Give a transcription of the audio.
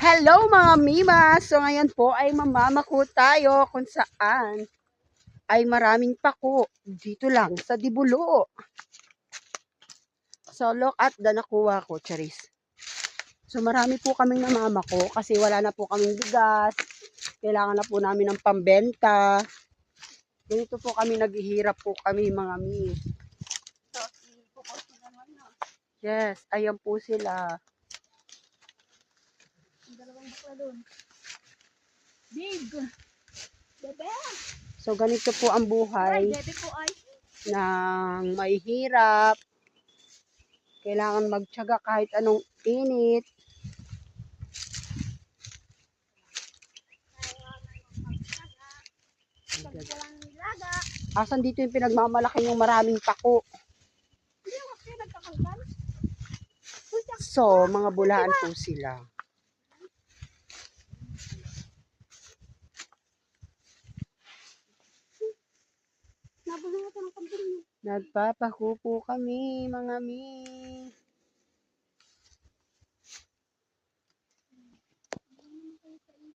Hello mga Mima! So ngayon po ay mamamako tayo kung saan ay maraming pako dito lang sa Dibulo. So look at the nakuha ko, Charis. So marami po kaming namamako kasi wala na po kaming bigas. Kailangan na po namin ng pambenta. Ganito po kami naghihirap po kami mga Mi. Yes, ayan po sila. Dalawang bakla doon. Big! Bebe! So ganito po ang Ay, buhay bebe po ay. ng may hirap. Kailangan magtiyaga kahit anong init. Pag walang nilaga. Asan dito yung pinagmamalaki ng maraming pako? Hindi ako kayo nagkakalban. So, mga bulaan po sila. Nabulong ako ng kambing. Nagpapako po kami, mga Mi.